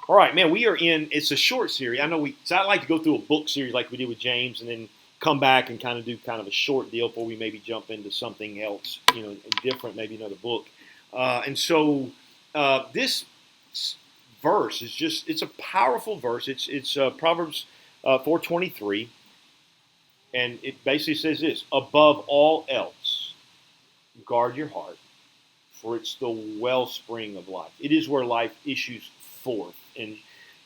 All right, man, it's a short series. So I like to go through a book series like we did with James and then come back and kind of do kind of a short deal before we maybe jump into something else, different, maybe another book. This verse it's a powerful verse. It's Proverbs 4:23, and it basically says this: above all else, guard your heart, for it's the wellspring of life. It is where life issues forth.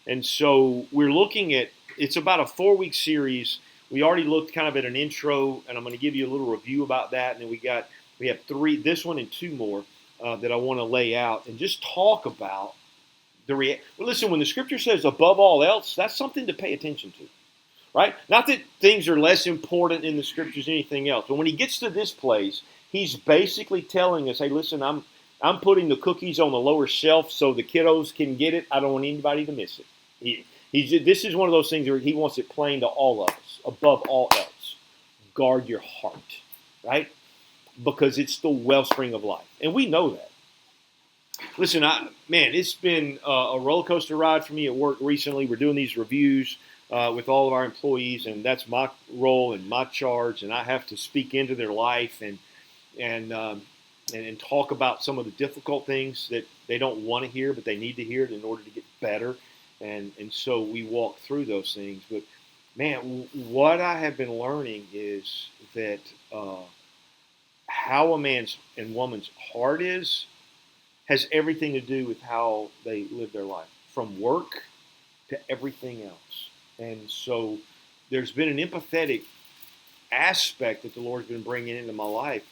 And so we're looking at, it's about a 4-week series. We already looked kind of at an intro, and I'm going to give you a little review about that. And then we have 3, this one and 2 more that I want to lay out and just talk about well, listen, when the scripture says above all else, that's something to pay attention to, right? Not that things are less important in the scriptures than anything else, but when he gets to this place, he's basically telling us, hey, listen, I'm putting the cookies on the lower shelf so the kiddos can get it. I don't want anybody to miss it. This is one of those things where he wants it plain to all of us. Above all else, guard your heart, right? Because it's the wellspring of life. And we know that. Listen, it's been a roller coaster ride for me at work recently. We're doing these reviews with all of our employees, and that's my role and my charge, and I have to speak into their life and talk about some of the difficult things that they don't want to hear, but they need to hear it in order to get better. And so we walk through those things. But man, what I have been learning is that how a man's and woman's heart has everything to do with how they live their life, from work to everything else. And so there's been an empathetic aspect that the Lord's been bringing into my life.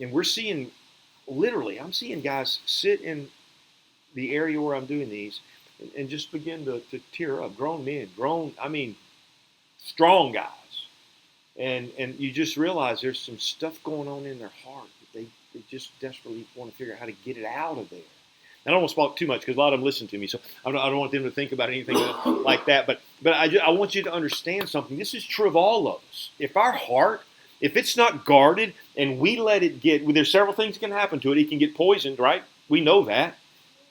And we're seeing, literally, I'm seeing guys sit in the area where I'm doing these and just begin to tear up. Grown men, strong guys. And you just realize there's some stuff going on in their heart that they just desperately want to figure out how to get it out of there. I don't want to talk too much because a lot of them listen to me, so I don't want them to think about anything like that. But I want you to understand something. This is true of all of us. If our heart, if it's not guarded and we let it there's several things that can happen to it. It can get poisoned, right? We know that.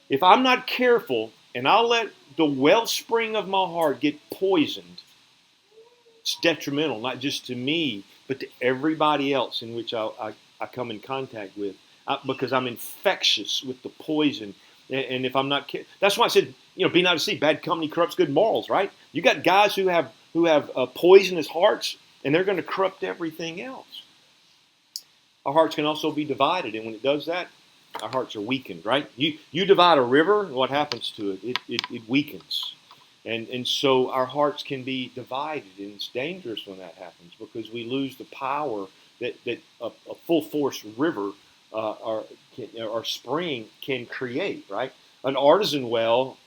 If I'm not careful and I'll let the wellspring of my heart get poisoned, it's detrimental, not just to me, but to everybody else in which I come in contact with, because I'm infectious with the poison. And if I'm not, that's why I said, be not deceived. Bad company corrupts good morals, right? You got guys who have poisonous hearts, and they're going to corrupt everything else. Our hearts can also be divided, and when it does that, our hearts are weakened, right? You divide a river, and what happens to it? It weakens. And so our hearts can be divided, and it's dangerous when that happens because we lose the power that a full force river or spring can create, right? An artesian well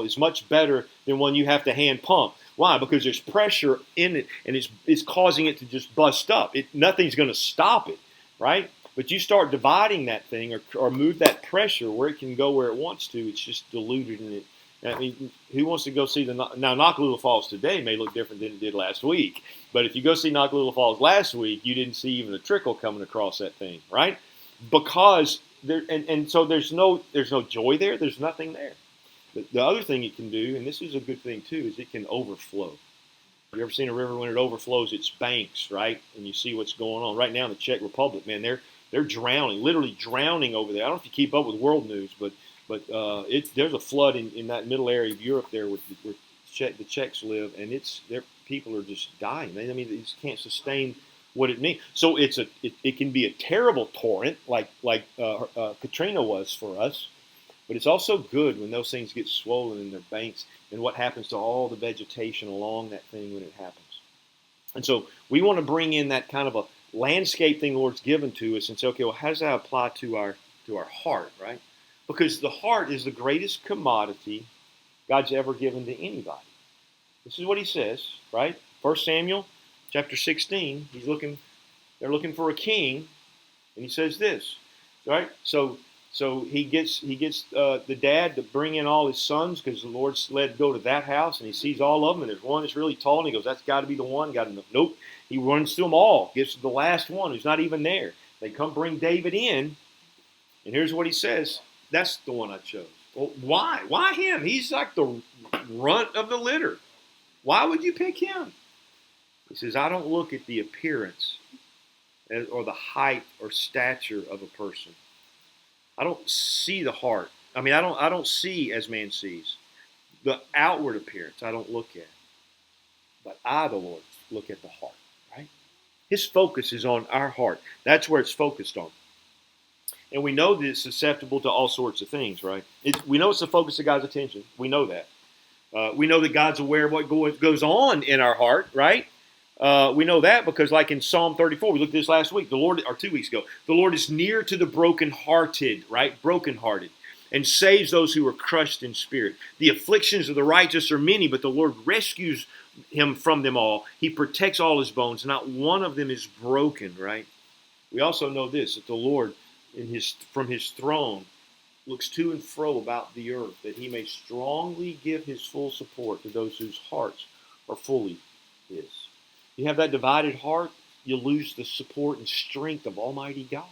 is much better than one you have to hand pump. Why? Because there's pressure in it, and it's causing it to just bust up. Nothing's going to stop it, right? But you start dividing that thing or move that pressure where it can go where it wants to, it's just diluted in it. I mean, who wants to go see now Noccalula Falls today may look different than it did last week. But if you go see Noccalula Falls last week, you didn't see even a trickle coming across that thing, right? Because so there's no joy there. There's nothing there. The other thing it can do, and this is a good thing too, is it can overflow. You ever seen a river when it overflows its banks, right? And you see what's going on right now in the Czech Republic, man. They're drowning, literally drowning over there. I don't know if you keep up with world news, but there's a flood in that middle area of Europe there where the Czechs live, and their people are just dying. I mean, they just can't sustain what it means. So it can be a terrible torrent like Katrina was for us, but it's also good when those things get swollen in their banks and what happens to all the vegetation along that thing when it happens. And so we want to bring in that kind of a landscape thing the Lord's given to us and say, okay, well, how does that apply to our heart, right? Because the heart is the greatest commodity God's ever given to anybody. This is what he says, right? 1 Samuel chapter 16, they're looking for a king, and he says this, right? So he gets the dad to bring in all his sons because the Lord's led to go to that house, and he sees all of them, and there's one that's really tall, and he goes, that's got to be the one. Nope. He runs through them all, gets to the last one who's not even there. They come bring David in, and here's what he says. That's the one I chose. Well, why? Why him? He's like the runt of the litter. Why would you pick him? He says, I don't look at the appearance or the height or stature of a person. I don't see the heart. I don't see as man sees. The outward appearance I don't look at. But I, the Lord, look at the heart, right? His focus is on our heart. That's where it's focused on. And we know that it's susceptible to all sorts of things, right? We know it's the focus of God's attention. We know that. We know that God's aware of what goes on in our heart, right? We know that because, like in Psalm 34, we looked at this last week, or 2 weeks ago. The Lord is near to the brokenhearted, right? Brokenhearted, and saves those who are crushed in spirit. The afflictions of the righteous are many, but the Lord rescues him from them all. He protects all his bones. Not one of them is broken, right? We also know this, that the Lord, from his throne, looks to and fro about the earth, that he may strongly give his full support to those whose hearts are fully his. You have that divided heart, you lose the support and strength of Almighty God.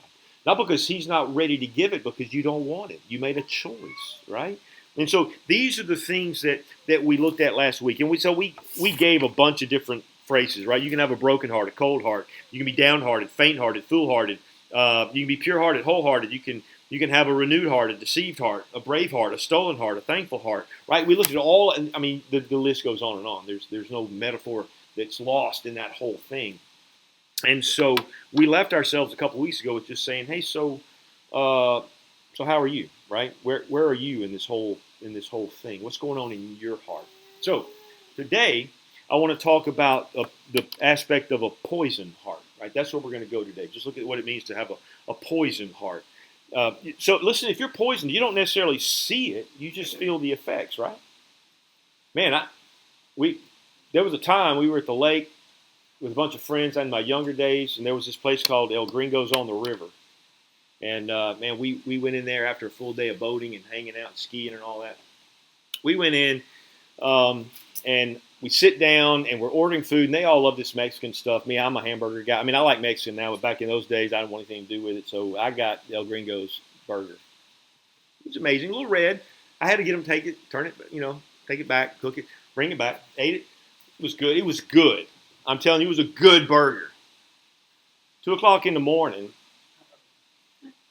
Not because he's not ready to give it, because you don't want it. You made a choice, right? And so these are the things that we looked at last week. And we gave a bunch of different phrases, right? You can have a broken heart, a cold heart. You can be downhearted, faint-hearted, foolharted. You can be pure-hearted, wholehearted. You can have a renewed heart, a deceived heart, a brave heart, a stolen heart, a thankful heart, right? We looked at all, and the list goes on and on. There's no metaphor that's lost in that whole thing. And so we left ourselves a couple weeks ago with just saying, hey, so how are you, right? Where are you in this whole thing? What's going on in your heart? So today I want to talk about the aspect of a poison heart, right? That's where we're going to go today. Just look at what it means to have a poison heart. So listen, if you're poisoned, you don't necessarily see it. You just feel the effects, right? Man, there was a time we were at the lake with a bunch of friends in my younger days, and there was this place called El Gringos on the River. And man, we went in there after a full day of boating and hanging out and skiing and all that. We went in and we sit down and we're ordering food, and they all love this Mexican stuff. Me, I'm a hamburger guy. I like Mexican now, but back in those days, I didn't want anything to do with it. So I got El Gringo's burger. It was amazing, a little red. I had to get them take it, turn it, take it back, cook it, bring it back, ate it. It was good. It was good. I'm telling you, it was a good burger. 2 o'clock in the morning,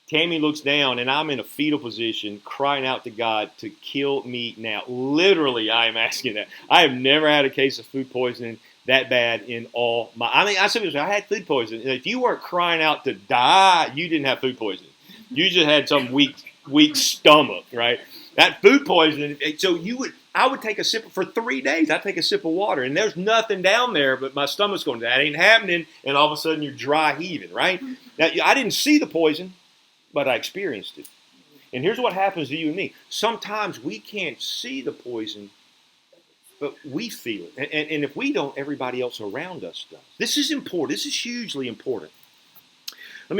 Tammy looks down, and I'm in a fetal position, crying out to God to kill me now. Literally, I am asking that. I have never had a case of food poisoning that bad in all my... I had food poisoning. If you weren't crying out to die, you didn't have food poisoning. You just had some weak stomach, right? That food poisoning, so I would take a sip for 3 days. I'd take a sip of water, and there's nothing down there, but my stomach's going, that ain't happening, and all of a sudden you're dry heaving, right? Now, I didn't see the poison, but I experienced it. And here's what happens to you and me. Sometimes we can't see the poison, but we feel it. And if we don't, everybody else around us does. This is important. This is hugely important.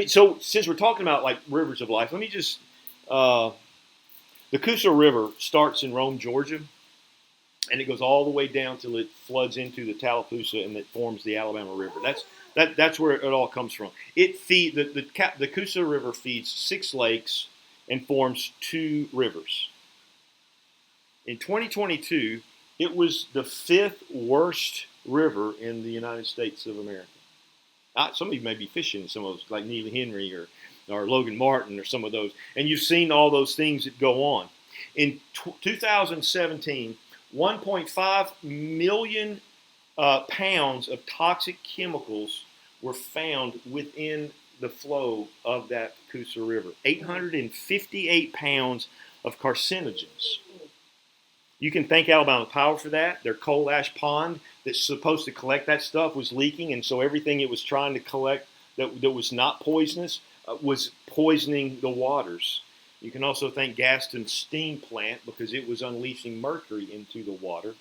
So since we're talking about like rivers of life, let me just... the Coosa River starts in Rome, Georgia, and it goes all the way down till it floods into the Tallapoosa and it forms the Alabama River. That's where it all comes from. The Coosa River feeds 6 lakes and forms 2 rivers. In 2022, it was the 5th worst river in the United States of America. Some of you may be fishing in some of those, like Neely Henry or Logan Martin or some of those, and you've seen all those things that go on. In 2017, 1.5 million pounds of toxic chemicals were found within the flow of that Coosa River. 858 pounds of carcinogens. You can thank Alabama Power for that. Their coal ash pond that's supposed to collect that stuff was leaking, and so everything it was trying to collect that was not poisonous was poisoning the waters. You can also thank Gaston Steam Plant because it was unleashing mercury into the water.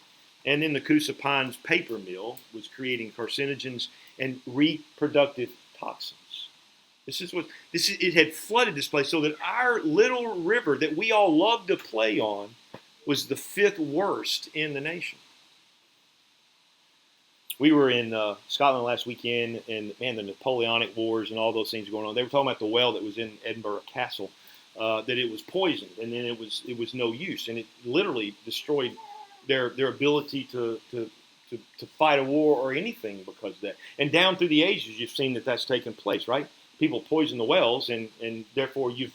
And then the Coosa Pines paper mill was creating carcinogens and reproductive toxins. It had flooded this place so that our little river that we all love to play on was the 5th worst in the nation. We were in Scotland last weekend, and man, the Napoleonic Wars and all those things going on. They were talking about the well that was in Edinburgh Castle. that it was poisoned, and then it was no use, and it literally destroyed their ability to fight a war or anything because of that. And down through the ages, you've seen that that's taken place, right? People poison the wells, and therefore you've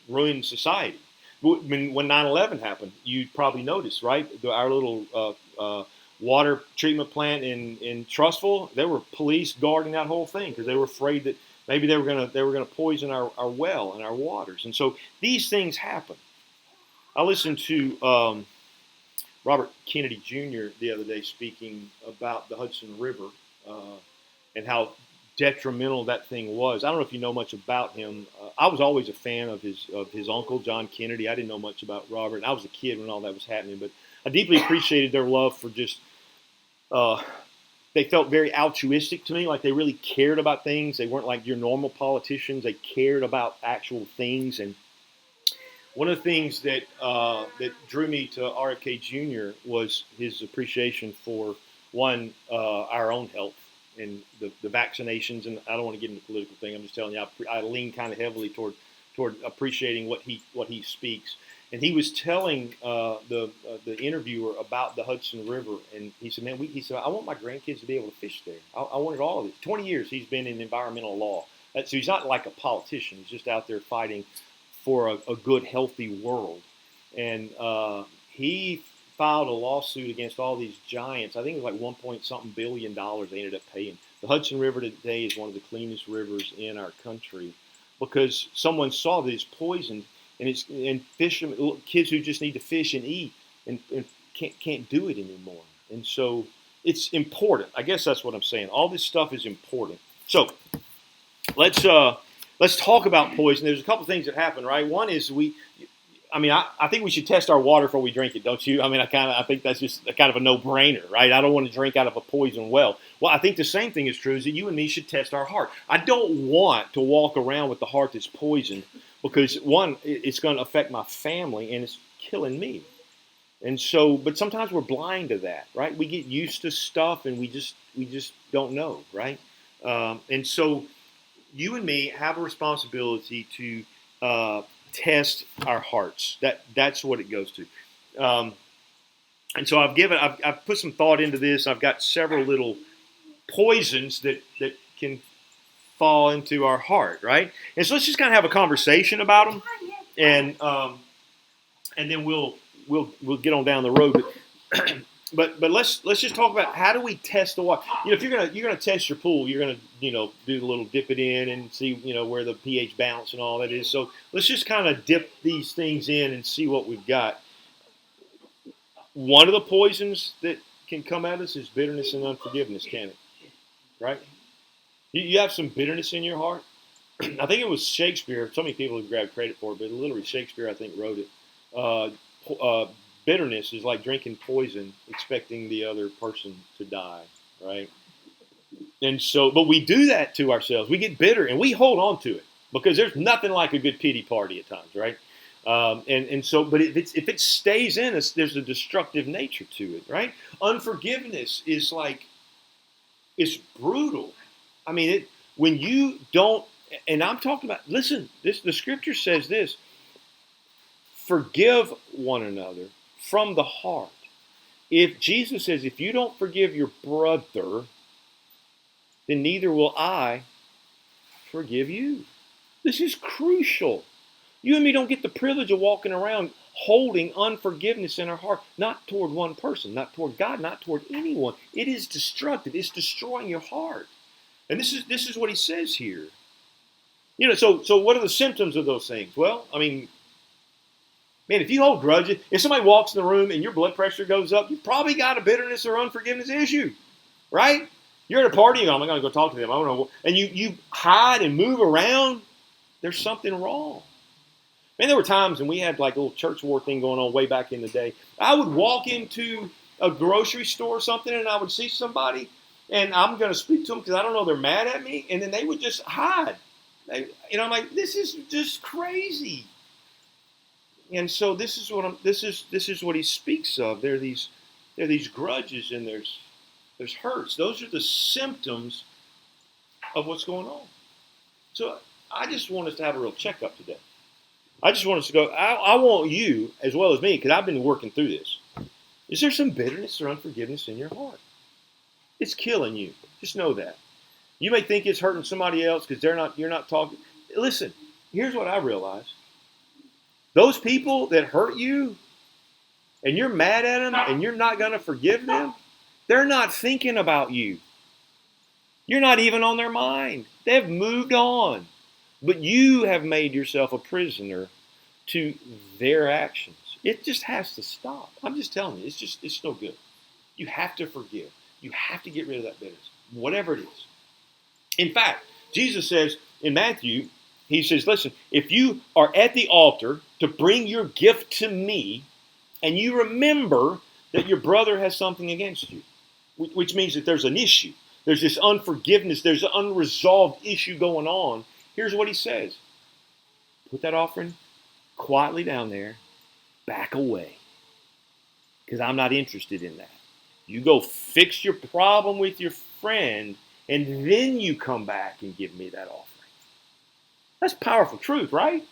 ruined society. When 9/11 happened, you probably noticed, right? Our little water treatment plant in Trussville, there were police guarding that whole thing because they were afraid that maybe they were gonna poison our well and our waters. And so these things happen. I listened to Robert Kennedy Jr. the other day speaking about the Hudson River and how detrimental that thing was. I don't know if you know much about him. I was always a fan of his uncle, John Kennedy. I didn't know much about Robert. I was a kid when all that was happening, but I deeply appreciated their love for just. They felt very altruistic to me, like they really cared about things. They weren't like your normal politicians. They cared about actual things. And one of the things that drew me to RFK Jr. was his appreciation for our own health and the vaccinations. And I don't want to get into the political thing. I'm just telling you, I lean kind of heavily toward appreciating what he speaks. And he was telling the interviewer about the Hudson River, and he said, "Man, he said I want my grandkids to be able to fish there. I wanted all of this. 20 years he's been in environmental law, so he's not like a politician. He's just out there fighting for a good, healthy world." And he filed a lawsuit against all these giants. I think it was like 1 billion dollars they ended up paying. The Hudson River today is one of the cleanest rivers in our country because someone saw that it's poisoned. And fishermen, kids who just need to fish and eat and can't do it anymore. And so it's important. I guess that's what I'm saying. All this stuff is important. So let's talk about poison. There's a couple things that happen, right? One is I think we should test our water before we drink it, don't you? I think that's just kind of a no-brainer, right? I don't want to drink out of a poison well. Well, I think the same thing is true is that you and me should test our heart. I don't want to walk around with the heart that's poisoned because one, it's going to affect my family and it's killing me. And so, but sometimes we're blind to that, right? We get used to stuff and we just don't know, right? And so, you and me have a responsibility to test our hearts. That's what it goes to. And so I've put some thought into this. I've got several little poisons that can fall into our heart, right? And so let's just kind of have a conversation about them, and then we'll get on down the road. But let's just talk about how do we test the water. If you're gonna test your pool, you're gonna do the little dip it in and see where the pH balance and all that is. So let's just kind of dip these things in and see what we've got. One of the poisons that can come at us is bitterness and unforgiveness, can it? Right? You have some bitterness in your heart. I think it was Shakespeare. So many people have grabbed credit for it, but literally Shakespeare, I think, wrote it. Bitterness is like drinking poison, expecting the other person to die, right? And so, but we do that to ourselves. We get bitter and we hold on to it because there's nothing like a good pity party at times, right? And so, but if it stays in us, there's a destructive nature to it, right? Unforgiveness is like, it's brutal. When you don't, and I'm talking about, listen, the scripture says this, forgive one another from the heart. If Jesus says, if you don't forgive your brother, then neither will I forgive you. This is crucial. You and me don't get the privilege of walking around holding unforgiveness in our heart, not toward one person, not toward God, not toward anyone. It is destructive. It's destroying your heart. And this is what he says here. So what are the symptoms of those things? Well, man, if you hold grudges, if somebody walks in the room and your blood pressure goes up, you probably got a bitterness or unforgiveness issue, right? You're at a party, I'm going to go talk to them. I don't know, and you hide and move around. There's something wrong. Man, there were times when we had like a little church war thing going on way back in the day. I would walk into a grocery store or something, and I would see somebody, and I'm going to speak to them because I don't know they're mad at me, and then they would just hide. I'm like, this is just crazy. And so this is what he speaks of. There are these grudges and there's hurts. Those are the symptoms of what's going on. So I just want us to have a real checkup today. I just want us to go, I want you, as well as me, because I've been working through this. Is there some bitterness or unforgiveness in your heart? It's killing you. Just know that. You may think it's hurting somebody else because you're not talking. Listen, here's what I realize. Those people that hurt you and you're mad at them and you're not going to forgive them, they're not thinking about you. You're not even on their mind. They've moved on. But you have made yourself a prisoner to their actions. It just has to stop. I'm just telling you, it's no good. You have to forgive. You have to get rid of that bitterness, whatever it is. In fact, Jesus says in Matthew, he says, listen, if you are at the altar to bring your gift to me, and you remember that your brother has something against you, which means that there's an issue. There's this unforgiveness. There's an unresolved issue going on. Here's what he says. Put that offering quietly down there. Back away. Because I'm not interested in that. You go fix your problem with your friend, and then you come back and give me that offering. That's powerful truth, right?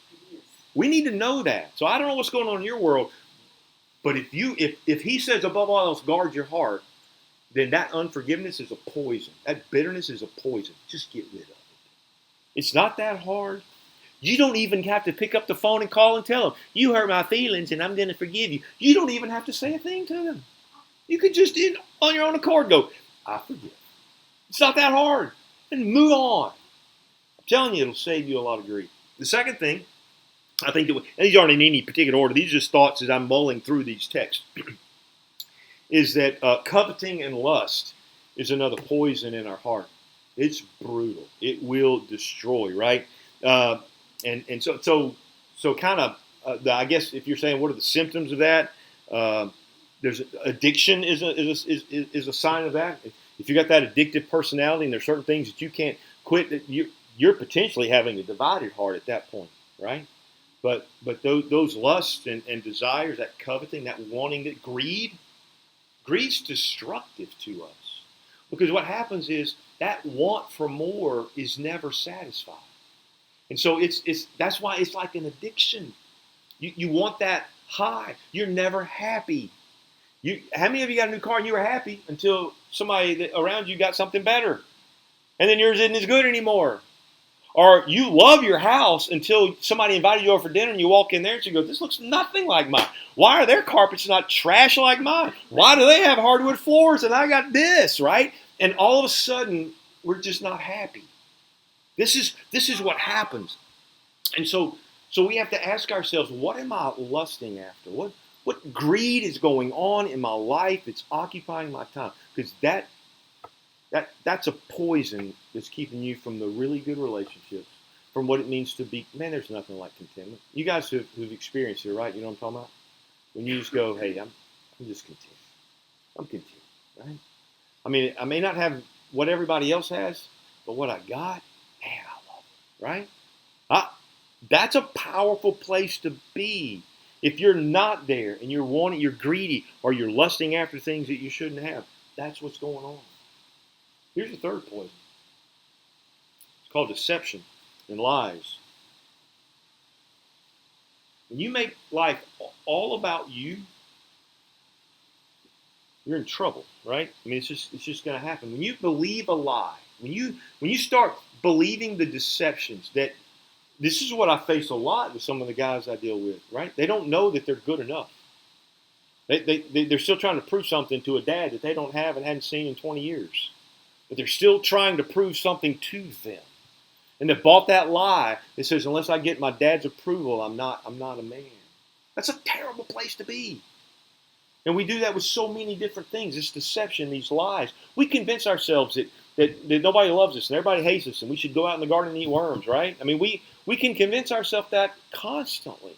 We need to know that. So I don't know what's going on in your world, but if he says above all else, guard your heart, then that unforgiveness is a poison. That bitterness is a poison. Just get rid of it. It's not that hard. You don't even have to pick up the phone and call and tell them, you hurt my feelings and I'm going to forgive you. You don't even have to say a thing to them. You could just, on your own accord, go, I forgive. It's not that hard. And move on. I'm telling you, it'll save you a lot of grief. The second thing, I think, and these aren't in any particular order, these are just thoughts as I'm mulling through these texts, is that coveting and lust is another poison in our heart. It's brutal. It will destroy, right? And so kind of, I guess if you're saying what are the symptoms of that, there's addiction is a sign of that. If you got that addictive personality and there's certain things that you can't quit, that you're potentially having a divided heart at that point, right? But those lusts and desires, that coveting, that wanting, that greed's destructive to us. Because what happens is that want for more is never satisfied. And so that's why it's like an addiction. You want that high. You're never happy. How many of you got a new car and you were happy until somebody around you got something better? And then yours isn't as good anymore. Or you love your house until somebody invited you over for dinner and you walk in there and you go, this looks nothing like mine. Why are their carpets not trash like mine? Why do they have hardwood floors and I got this, right? And all of a sudden, we're just not happy. This is what happens. And so we have to ask ourselves, what am I lusting after? What greed is going on in my life that's occupying my time? Because that's a poison that's keeping you from the really good relationships, from what it means to be, man, there's nothing like contentment. You guys who've experienced it, right? You know what I'm talking about? When you just go, hey, I'm just content. I'm content, right? I mean, I may not have what everybody else has, but what I got, man, I love it, right? That's a powerful place to be. If you're not there and you're greedy or you're lusting after things that you shouldn't have, that's what's going on. Here's the third poison. It's called deception and lies. When you make life all about you, you're in trouble, right? I mean, it's just going to happen. When you believe a lie, when you start believing the deceptions that, this is what I face a lot with some of the guys I deal with, right? They don't know that they're good enough. They're still trying to prove something to a dad that they don't have and hadn't seen in 20 years. But they're still trying to prove something to them. And they bought that lie that says, unless I get my dad's approval, I'm not a man. That's a terrible place to be. And we do that with so many different things. This deception, these lies. We convince ourselves that nobody loves us and everybody hates us and we should go out in the garden and eat worms, right? I mean, we can convince ourselves that constantly.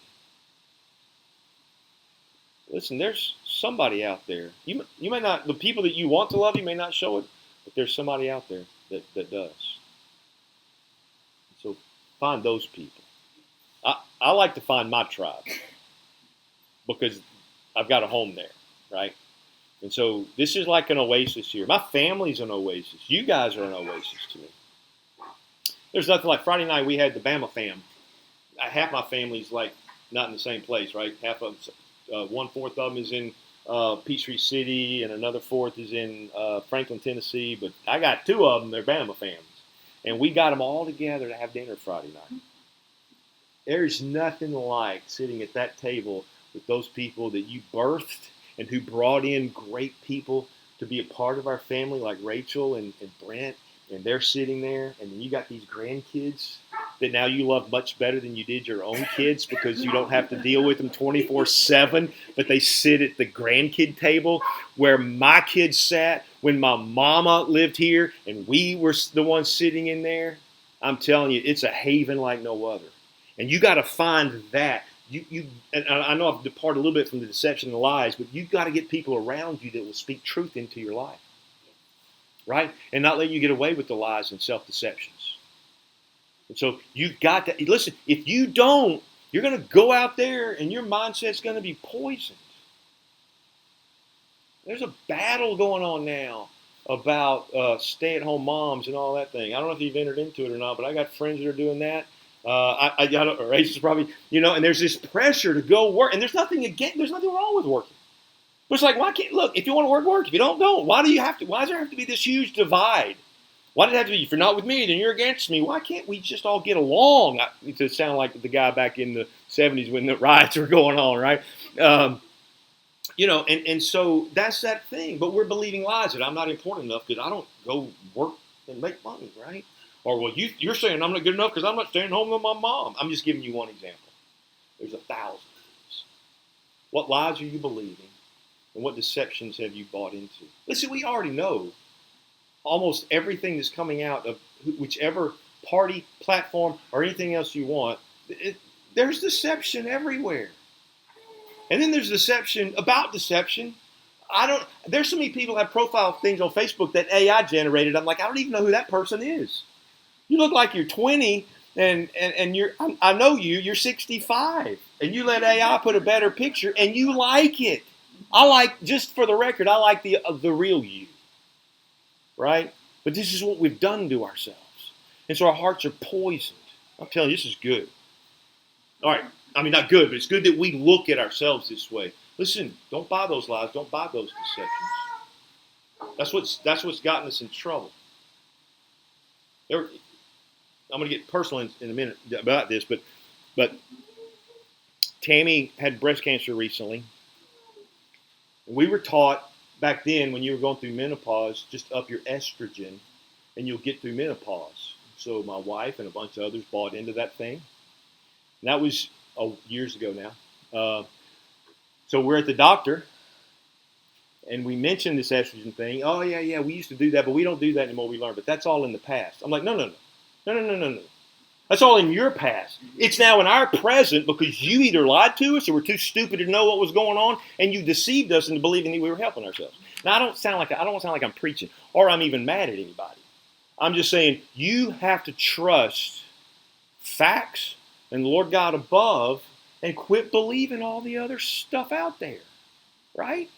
Listen, there's somebody out there. You may not, the people that you want to love you may not show it, but there's somebody out there that does. So find those people. I like to find my tribe because I've got a home there, right? And so this is like an oasis here. My family's an oasis. You guys are an oasis to me. There's nothing like Friday night we had the Bama fam. half my family's like not in the same place, right? Half of 1/4 of them is in Peachtree City, and another fourth is in Franklin, Tennessee. But I got two of them; they're Bama families, and we got them all together to have dinner Friday night. There's nothing like sitting at that table with those people that you birthed and who brought in great people to be a part of our family, like Rachel and Brent, and they're sitting there, and then you got these grandkids that now you love much better than you did your own kids because you don't have to deal with them 24/7, but they sit at the grandkid table where my kids sat when my mama lived here and we were the ones sitting in there. I'm telling you, it's a haven like no other. And you got to find that. And I know I've departed a little bit from the deception and the lies, but you've got to get people around you that will speak truth into your life, right? And not let you get away with the lies and self-deceptions. And so you've got to, listen, if you don't, you're going to go out there and your mindset's going to be poisoned. There's a battle going on now about stay-at-home moms and all that thing. I don't know if you've entered into it or not, but I got friends that are doing that. I don't, Rachel's probably, and there's this pressure to go work, and there's nothing wrong with working. But it's like, why can't, look, if you want to work. If you don't. Why does there have to be this huge divide? Why does it have to be, if you're not with me, then you're against me? Why can't we just all get along? To sound like the guy back in the 70s when the riots were going on, right? And so that's that thing. But we're believing lies that I'm not important enough because I don't go work and make money, right? Or, well, you're saying I'm not good enough because I'm not staying home with my mom. I'm just giving you one example. There's 1,000 things. What lies are you believing? And what deceptions have you bought into? Listen, we already know almost everything that's coming out of whichever party, platform, or anything else you want. There's deception everywhere. And then there's deception about deception. There's so many people have profile things on Facebook that AI generated. I'm like, I don't even know who that person is. You look like you're 20 and I know you're 65 and you let AI put a better picture and you like it. Just for the record, I like the real you, right? But this is what we've done to ourselves. And so our hearts are poisoned. I'm telling you, this is good. All right. I mean, not good, but it's good that we look at ourselves this way. Listen, don't buy those lies. Don't buy those deceptions. That's what's gotten us in trouble. I'm going to get personal in a minute about this, but Tammy had breast cancer recently. We were taught back then when you were going through menopause, just up your estrogen and you'll get through menopause. So my wife and a bunch of others bought into that thing. And that was years ago now. So we're at the doctor and we mentioned this estrogen thing. Oh, yeah, we used to do that, but we don't do that anymore. We learned, but that's all in the past. I'm like, no. That's all in your past. It's now in our present because you either lied to us or were too stupid to know what was going on, and you deceived us into believing that we were helping ourselves. Now, I don't sound like I'm preaching or I'm even mad at anybody. I'm just saying you have to trust facts and the Lord God above and quit believing all the other stuff out there, right?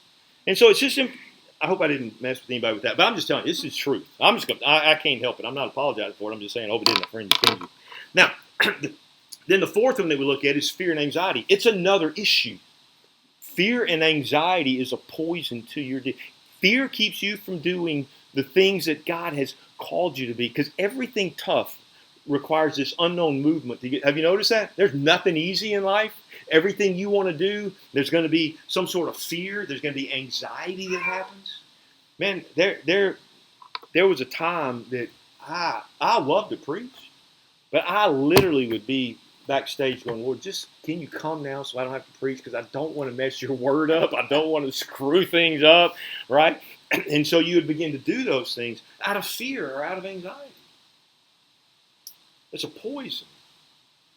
And so it's just, I hope I didn't mess with anybody with that, but I'm just telling you, this is truth. I can't help it. I'm not apologizing for it. I'm just saying, I hope it didn't offend you. Now, then the fourth one that we look at is fear and anxiety. It's another issue. Fear and anxiety is a poison to your day. Fear keeps you from doing the things that God has called you to be, because everything tough requires this unknown movement to get. Have you noticed that? There's nothing easy in life. Everything you want to do, there's going to be some sort of fear. There's going to be anxiety that happens. Man, there was a time that I loved to preach, but I literally would be backstage going, Lord, just can you come now so I don't have to preach because I don't want to mess your word up. I don't want to screw things up, right? And so you would begin to do those things out of fear or out of anxiety. It's a poison.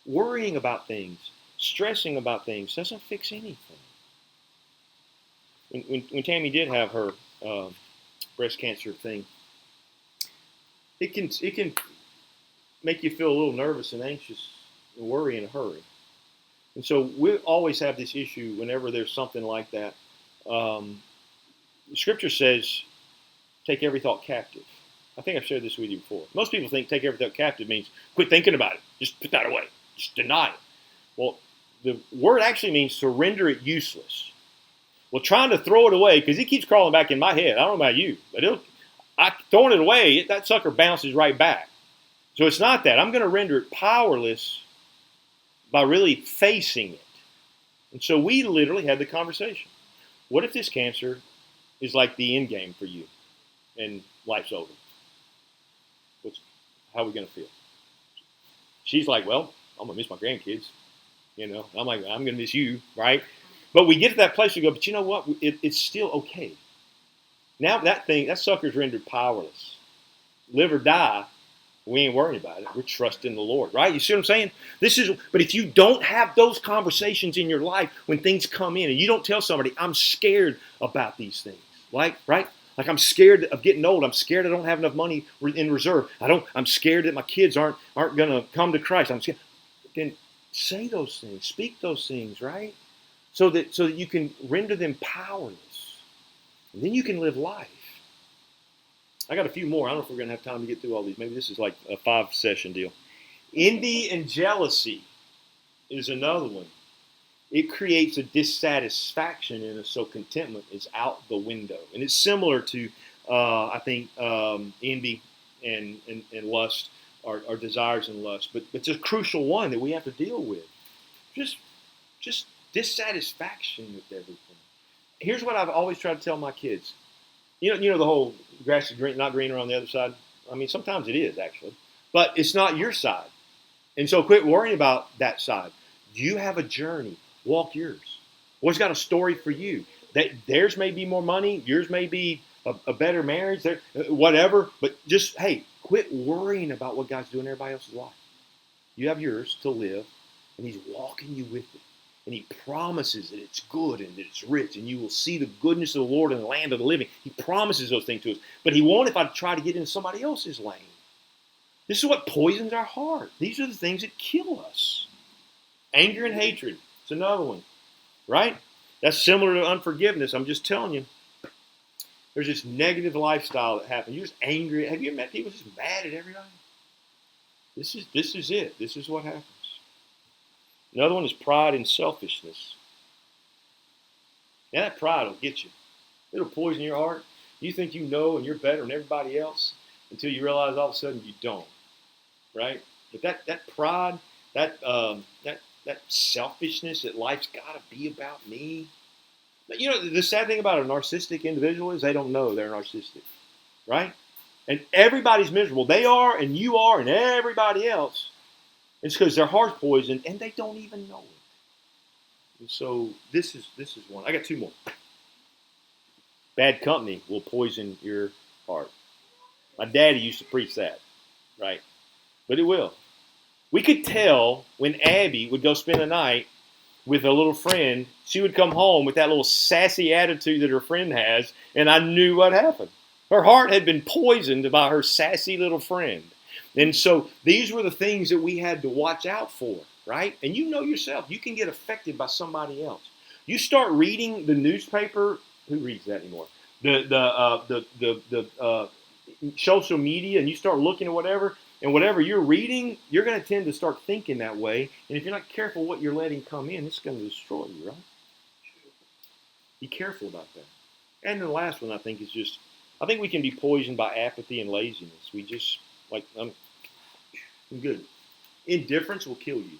Worrying about things, stressing about things doesn't fix anything. When Tammy did have her breast cancer thing, it can make you feel a little nervous and anxious and worry in a hurry. And so we always have this issue whenever there's something like that. The scripture says, take every thought captive. I think I've shared this with you before. Most people think take every thought captive means quit thinking about it. Just put that away. Just deny it. Well, the word actually means to render it useless. Well, trying to throw it away, because it keeps crawling back in my head. I don't know about you, but throwing it away, that sucker bounces right back. So it's not that. I'm going to render it powerless by really facing it. And so we literally had the conversation. What if this cancer is like the end game for you and life's over? How are we going to feel? She's like, well, I'm going to miss my grandkids. I'm like, I'm going to miss you, right? But we get to that place, we go, but you know what? It's still okay. Now that sucker's rendered powerless. Live or die, we ain't worrying about it. We're trusting the Lord, right? You see what I'm saying? But if you don't have those conversations in your life when things come in, and you don't tell somebody, I'm scared about these things, right? Like I'm scared of getting old. I'm scared I don't have enough money in reserve. I'm scared that my kids aren't going to come to Christ. I'm scared. Then say those things, speak those things, right? So that you can render them powerless. And then you can live life. I got a few more. I don't know if we're going to have time to get through all these. Maybe this is like a 5-session deal. Envy and jealousy is another one. It creates a dissatisfaction in us, so contentment is out the window. And it's similar to, I think, envy and lust, our desires and lust. But it's a crucial one that we have to deal with. Just dissatisfaction with everything. Here's what I've always tried to tell my kids. You know the whole grass is not greener on the other side? I mean, sometimes it is, actually. But it's not your side. And so quit worrying about that side. You have a journey. Walk yours. What's got a story for you? Theirs may be more money. Yours may be a better marriage. Whatever. But just, hey, quit worrying about what God's doing in everybody else's life. You have yours to live, and He's walking you with it. And He promises that it's good and that it's rich, and you will see the goodness of the Lord in the land of the living. He promises those things to us. But He won't if I try to get into somebody else's lane. This is what poisons our heart. These are the things that kill us. Anger and hatred. It's another one, right? That's similar to unforgiveness. I'm just telling you. There's this negative lifestyle that happens. You're just angry. Have you ever met people just mad at everybody? This is it. This is what happens. Another one is pride and selfishness. Now that pride will get you. It'll poison your heart. You think you know and you're better than everybody else until you realize all of a sudden you don't, right? But that pride, that selfishness, that life's got to be about me. But the sad thing about a narcissistic individual is they don't know they're narcissistic, right? And everybody's miserable. They are, and you are, and everybody else. It's because their heart's poisoned and they don't even know it. And so this is one. I got two more. Bad company will poison your heart. My daddy used to preach that, right? But it will. We could tell when Abby would go spend the night with a little friend, she would come home with that little sassy attitude that her friend has, and I knew what happened. Her heart had been poisoned by her sassy little friend. And so these were the things that we had to watch out for, right? And you know yourself, you can get affected by somebody else. You start reading the newspaper. Who reads that anymore? The social media, and you start looking at whatever, and whatever you're reading, you're going to tend to start thinking that way. And if you're not careful what you're letting come in, it's going to destroy you, right? Be careful about that. And the last one, I think, is just, I think we can be poisoned by apathy and laziness. We just, like, I'm good. Indifference will kill you.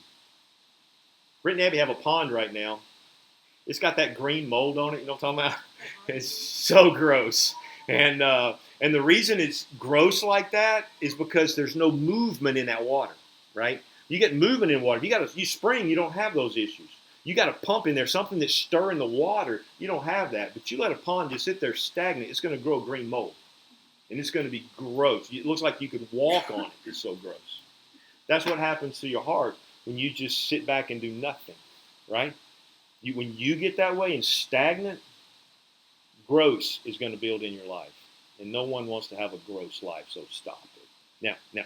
Britt and Abby have a pond right now. It's got that green mold on it. You know what I'm talking about? It's so gross. And the reason it's gross like that is because there's no movement in that water, right? You get movement in water. You spring, you don't have those issues. You got a pump in there, something that's stirring the water. You don't have that. But you let a pond just sit there stagnant, it's going to grow green mold. And it's going to be gross. It looks like you could walk on it. It's so gross. That's what happens to your heart when you just sit back and do nothing, right? When you get that way and stagnant, gross is going to build in your life. And no one wants to have a gross life, so stop it. Now,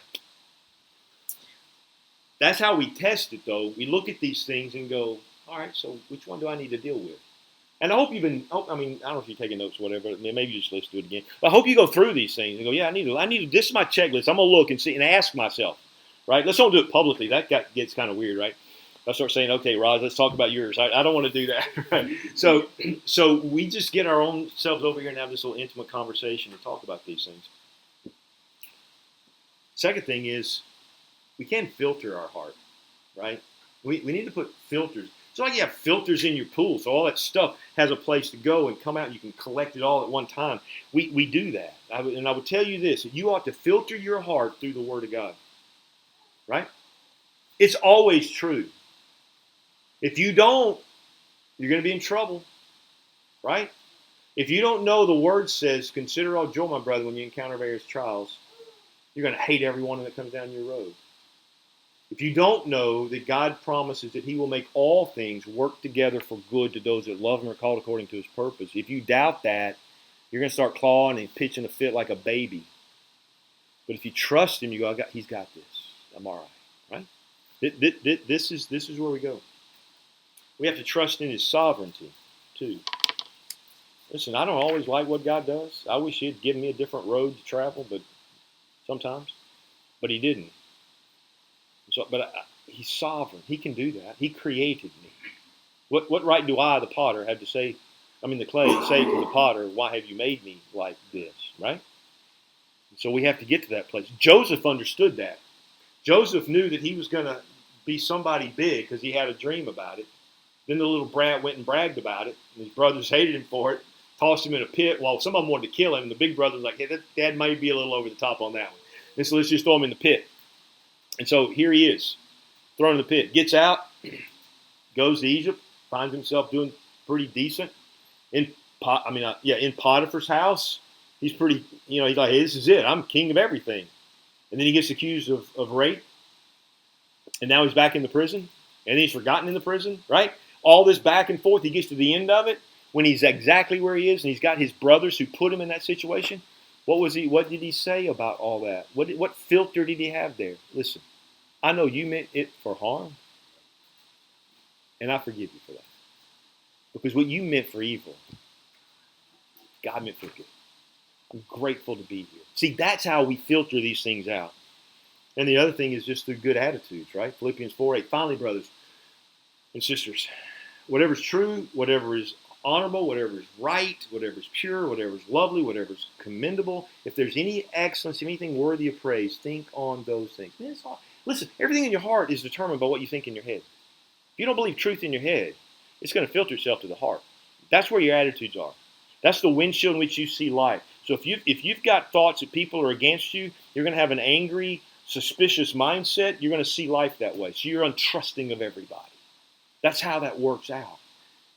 that's how we test it, though. We look at these things and go, all right, so which one do I need to deal with? And I hope I don't know if you're taking notes or whatever, maybe you just listen to it again. But I hope you go through these things and go, yeah, I need to, this is my checklist. I'm going to look and see and ask myself, right? Let's don't do it publicly. That gets kind of weird, right? I start saying, okay, Roz, let's talk about yours. I don't want to do that. So we just get our own selves over here and have this little intimate conversation and talk about these things. Second thing is we can't filter our heart, right? We need to put filters. It's like you have filters in your pool, so all that stuff has a place to go and come out, and you can collect it all at one time. We do that. And I would tell you this, you ought to filter your heart through the Word of God, right? It's always true. If you don't, you're going to be in trouble, right? If you don't know the Word says, consider all joy, my brother, when you encounter various trials, you're going to hate everyone that comes down your road. If you don't know that God promises that He will make all things work together for good to those that love Him or are called according to His purpose, if you doubt that, you're going to start clawing and pitching a fit like a baby. But if you trust Him, you go, He's got this. I'm all right, right? This is where we go. We have to trust in His sovereignty, too. Listen, I don't always like what God does. I wish He'd given me a different road to travel, but sometimes. But He didn't. So, but He's sovereign. He can do that. He created me. What right do I, the potter, have to say, the clay, say to the potter, why have you made me like this, right? So we have to get to that place. Joseph understood that. Joseph knew that he was going to be somebody big because he had a dream about it. Then the little brat went and bragged about it, and his brothers hated him for it, tossed him in a pit. Well, some of them wanted to kill him, and the big brother was like, hey, that dad might be a little over the top on that one. And so let's just throw him in the pit. And so here he is, thrown in the pit. Gets out, goes to Egypt, finds himself doing pretty decent. In Potiphar's house, he's pretty, he's like, hey, this is it. I'm king of everything. And then he gets accused of rape. And now he's back in the prison. And then he's forgotten in the prison, right? All this back and forth, he gets to the end of it when he's exactly where he is, and he's got his brothers who put him in that situation. What did he say about all that? What filter did he have there? Listen, I know you meant it for harm, and I forgive you for that. Because what you meant for evil, God meant for good. I'm grateful to be here. See, that's how we filter these things out. And the other thing is just the good attitudes, right? Philippians 4:8. Finally, brothers and sisters, whatever is true, whatever is honorable, whatever is right, whatever is pure, whatever is lovely, whatever is commendable, if there's any excellence, anything worthy of praise, think on those things. Listen, everything in your heart is determined by what you think in your head. If you don't believe truth in your head, it's going to filter itself to the heart. That's where your attitudes are. That's the windshield in which you see life. So if you've got thoughts that people are against you, you're going to have an angry, suspicious mindset. You're going to see life that way. So you're untrusting of everybody. That's how that works out.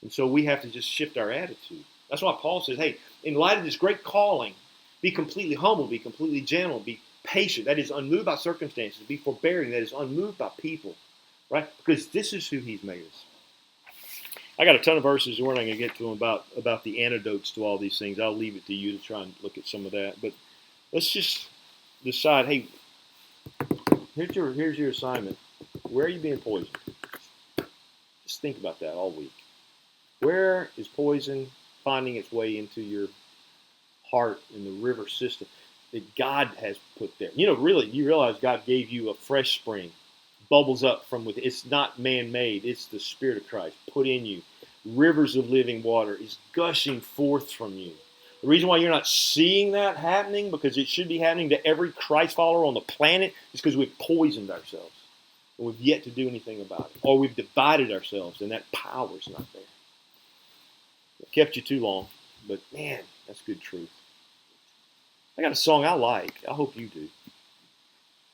And so we have to just shift our attitude. That's why Paul says, hey, in light of this great calling, be completely humble, be completely gentle, be patient. That is unmoved by circumstances. Be forbearing. That is unmoved by people. Right? Because this is who He's made us. I got a ton of verses. We're not going to get to them about the antidotes to all these things. I'll leave it to you to try and look at some of that. But let's just decide, hey, here's your assignment. Where are you being poisoned? Just think about that all week. Where is poison finding its way into your heart in the river system that God has put there? Really, you realize God gave you a fresh spring, bubbles up from within. It's not man-made. It's the Spirit of Christ put in you. Rivers of living water is gushing forth from you. The reason why you're not seeing that happening, because it should be happening to every Christ follower on the planet, is because we've poisoned ourselves. And we've yet to do anything about it. Or we've divided ourselves, and that power's not there. It kept you too long, but man, that's good truth. I got a song I like. I hope you do.